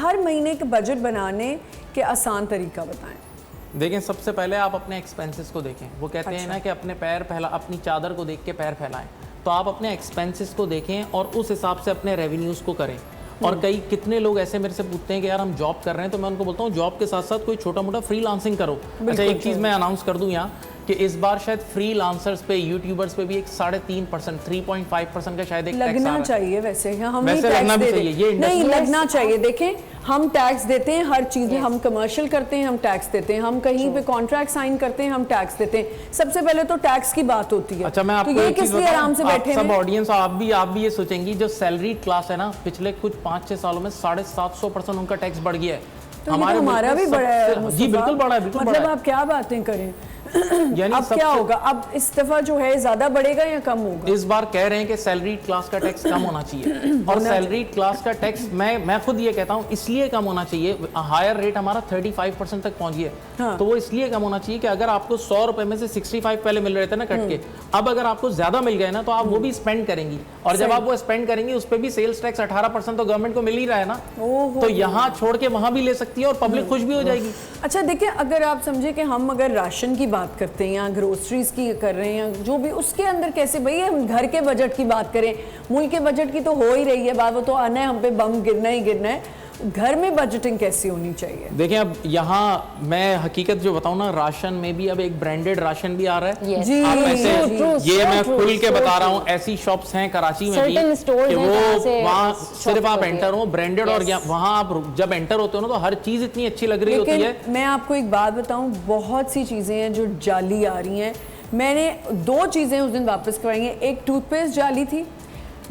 हर महीने के बजट बनाने के आसान तरीका बताएं। देखें, सबसे पहले आप अपने एक्सपेंसेस को देखें। वो कहते हैं ना कि अपने पैर फैला, अपनी चादर को देख के पैर फैलाएं। तो आप अपने एक्सपेंसेस को देखें और उस हिसाब से अपने रेवेन्यूज़ को करें। और कितने लोग ऐसे मेरे से पूछते हैं कि यार हम जॉब कर रहे हैं, तो मैं उनको बोलता हूँ जॉब के साथ साथ कोई छोटा मोटा फ्रीलांसिंग करो। अच्छा, एक चीज़ मैं अनाउंस कर दूं यहाँ कि इस बार शायद फ्रीलांसर्स पे, यूट्यूबर्स पे भी एक 3.5%, 3.5% का शायद एक लगना चाहिए। वैसे हम वैसे लगना भी चाहिए, ये नहीं लगना चाहिए। देखें, हम टैक्स देते हैं हर चीज में, हम कमर्शियल करते हैं हम टैक्स देते हैं, हम कहीं पे कॉन्ट्रैक्ट साइन करते हैं हम टैक्स देते हैं। सबसे पहले तो टैक्स की बात होती है। अच्छा, मैं आपको तो ये किस लिए आराम से बैठे सब ऑडियंस, आप भी ये सोचेंगी, जो सैलरी क्लास है ना, पिछले कुछ 5-6 सालों में 750% उनका टैक्स बढ़ गया है। तो हमारा भी बड़ा है जी, बिल्कुल बड़ा है, बिल्कुल बड़ा है। मतलब आप क्या बातें करें यानी अब क्या होगा? अब इस दफा जो है ज्यादा बढ़ेगा या कम होगा? इस बार कह रहे हैं कि सैलरी क्लास का टैक्स कम होना चाहिए। और सैलरी क्लास का टैक्स मैं खुद ये कहता हूँ इसलिए कम होना चाहिए। हायर रेट हमारा 35% तक पहुंच गया। हाँ। तो वो इसलिए कम होना चाहिए कि अगर आपको 100 रुपए में से 65 पहले मिल रहे थे ना कट के, अब अगर आपको ज्यादा मिल गए ना तो आप वो भी स्पेंड करेंगी। और जब आप वो स्पेंड करेंगी उस पर भी सेल्स टैक्स 18% तो गवर्नमेंट को मिल ही रहा है ना। तो यहाँ छोड़ के वहां भी ले सकती है और पब्लिक खुश भी हो जाएगी। अच्छा देखिए, अगर आप समझे कि हम अगर राशन की बात करते हैं या ग्रोसरीज की कर रहे हैं, जो भी उसके अंदर कैसे, भाई हम घर के बजट की बात करें, मुल्क के बजट की तो हो ही रही है बात, वो तो आना है, हम पे बम गिरना ही गिरना है। घर में बजटिंग कैसी होनी चाहिए? देखिए, अब यहाँ मैं हकीकत जो बताऊँ ना, राशन में भी अब एक ब्रांडेड राशन भी आ रहा है। yes. जी, ये मैं खुल के बता रहा हूँ, ऐसी शॉप्स हैं कराची में भी कि वो वहाँ सिर्फ आप एंटर हो ब्रांडेड। और वहाँ आप जब एंटर होते हो ना तो हर चीज इतनी अच्छी लग रही होती है। मैं आपको एक बात बताऊँ, बहुत सी चीजें हैं जो जाली आ रही हैं। मैंने 2 चीजें उस दिन वापस करवाई हैं। एक टूथपेस्ट जाली थी,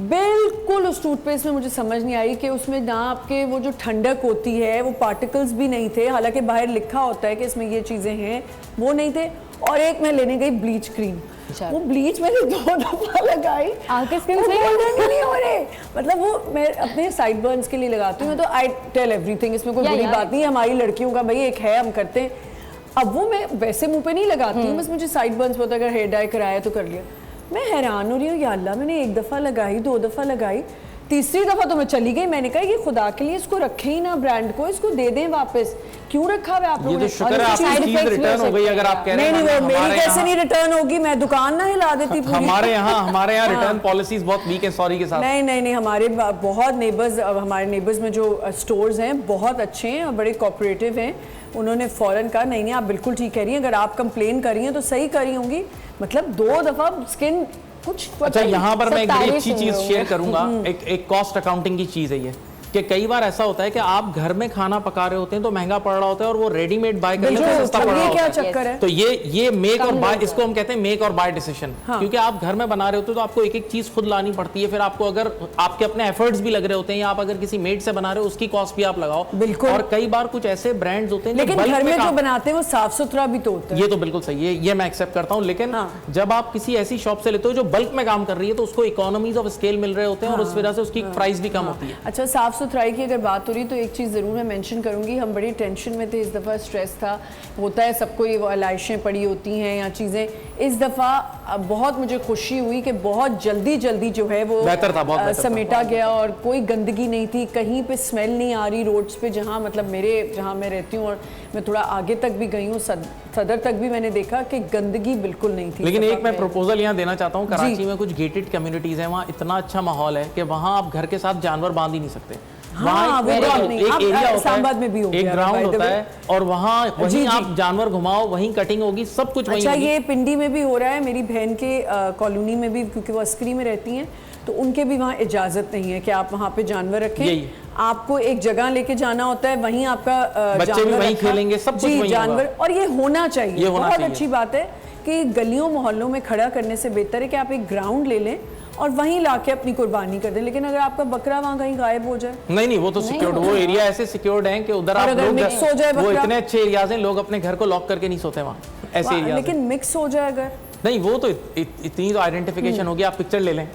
बिल्कुल उस टूथपेस्ट में मुझे समझ नहीं आई कि उसमें ना आपके वो जो ठंडक होती है वो पार्टिकल्स भी नहीं थे, हालांकि बाहर लिखा होता है कि इसमें ये चीज़ें हैं, वो नहीं थे। और एक मैं लेने गई ब्लीच क्रीम, वो ब्लीच मैंने 2 दफा लगाई, आगे स्किन से नहीं हो रहे। मतलब वो मैं अपने साइड बर्न्स के लिए लगाती हूँ, तो आई टेल एवरीथिंग, इसमें कोई बुरी बात नहीं है, हमारी लड़कियों का भाई एक है, हम करते हैं। अब वो मैं वैसे मुँह पे नहीं लगाती हूँ, बस मुझे साइड बर्न्स होता है, अगर हेयर डाई कराया तो कर लिया। मैं हैरान हो रही हूँ, या अल्लाह, मैंने 1 दफ़ा लगाई, 2 दफ़ा लगाई, तीसरी दफ़ा तो मैं चली गई। मैंने कहा ये खुदा के लिए इसको रखें ही ना, ब्रांड को इसको दे दें वापस, क्यों रखा हुआ आप लोगों ने? शुक्र है आपकी चीज रिटर्न हो गई। अगर आप कह रहे हैं नहीं, मेरी कैसे नहीं रिटर्न होगी, मैं दुकान ना हिला देती पूरी। हमारे यहाँ रिटर्न पॉलिसीज बहुत वीक है, सॉरी के साथ। नहीं, हमारे बहुत नेबर्स, हमारे नेबर्स में जो स्टोर्स हैं बहुत अच्छे हैं और बड़े कोऑपरेटिव हैं। उन्होंने फौरन कहा नहीं आप बिल्कुल ठीक कह रही हैं, अगर आप कंप्लेन कर रही हैं तो सही कर रही होंगी। मतलब 2 दफ़ा स्किन कुछ। अच्छा, यहाँ पर मैं एक बड़ी अच्छी चीज शेयर करूंगा। एक कॉस्ट अकाउंटिंग की चीज है ये, कि कई बार ऐसा होता है कि आप घर में खाना पका रहे होते हैं तो महंगा पड़ रहा होता है और वो रेडीमेड बाय करने से सस्ता पड़ रहा होता है। चक्कर है? तो ये मेक और बाय, इसको हम कहते हैं मेक और बाय डिसीजन। क्योंकि आप घर में बना रहे होते हो तो आपको एक चीज खुद लानी पड़ती है, फिर आपको अगर आपके अपने एफर्ट्स भी लग रहे होते हैं, या आप अगर किसी मेड से बना रहे हो उसकी कॉस्ट भी आप लगाओ। बिल्कुल। और कई बार कुछ ऐसे ब्रांड्स होते हैं लेकिन घर में जो बनाते हैं वो साफ सुथरा भी तो होता है। ये तो बिल्कुल सही है, ये मैं एक्सेप्ट करता हूँ। लेकिन जब आप किसी ऐसी शॉप से लेते हो जो बल्क में काम कर रही है तो उसको इकोनॉमीज ऑफ स्केल मिल रहे होते हैं और उस वजह से उसकी प्राइस भी कम होती है। अच्छा, साफ सुथराई की अगर बात हो रही तो एक चीज़ ज़रूर मैं मेंशन करूंगी, हम बड़ी टेंशन में थे इस दफ़ा, स्ट्रेस था, होता है सबको, ये वो अलाइशें पड़ी होती हैं या चीज़ें। इस दफ़ा बहुत मुझे खुशी हुई कि बहुत जल्दी जो है वो बेहतर था, बहुत समेटा गया और कोई गंदगी नहीं थी, कहीं पे स्मेल नहीं आ रही रोड्स पे, जहाँ मतलब जहाँ मैं रहती हूँ और मैं थोड़ा आगे तक भी गई हूँ, सदर तक भी मैंने देखा कि गंदगी बिल्कुल नहीं थी। लेकिन एक मैं प्रपोजल यहाँ देना चाहता हूँ, कराची में कुछ गेटेड कम्युनिटीज हैं, वहाँ इतना अच्छा माहौल है कि वहाँ आप घर के साथ जानवर बांध ही नहीं सकते। हाँ, एक एरिया होता है, में भी एक ग्राउंड होता है और वहाँ वहीं आप जानवर घुमाओ, वहीं कटिंग होगी, सब कुछ वहीं। अच्छा, ये पिंडी में भी हो रहा है, मेरी बहन के कॉलोनी में भी, क्योंकि वो अस्करी में रहती हैं, तो उनके भी वहाँ इजाजत नहीं है कि आप वहाँ पे जानवर रखें। आपको एक जगह लेके जाना होता है, वहीं आपका बच्चे भी वहीं खेलेंगे, सब कुछ वहीं जानवर। और ये होना चाहिए, बहुत अच्छी बात है कि गलियों मोहल्लों में खड़ा करने से बेहतर है कि आप एक ग्राउंड ले लें और वहीं लाके अपनी कुर्बानी कर दें। लेकिन अगर आपका बकरा वहाँ कहीं गायब हो जाए, नहीं, वो तो सिक्योर्ड, वो एरिया ऐसे सिक्योर्ड है कि उधर आप लोग मिक्स हो जाए, वो इतने अच्छे एरियाज हैं, लोग अपने घर को लॉक करके नहीं सोते वहाँ, ऐसे एरिया। लेकिन मिक्स हो जाए अगर, नहीं, वो तो इतनी तो आइडेंटिफिकेशन होगी, आप पिक्चर ले लें।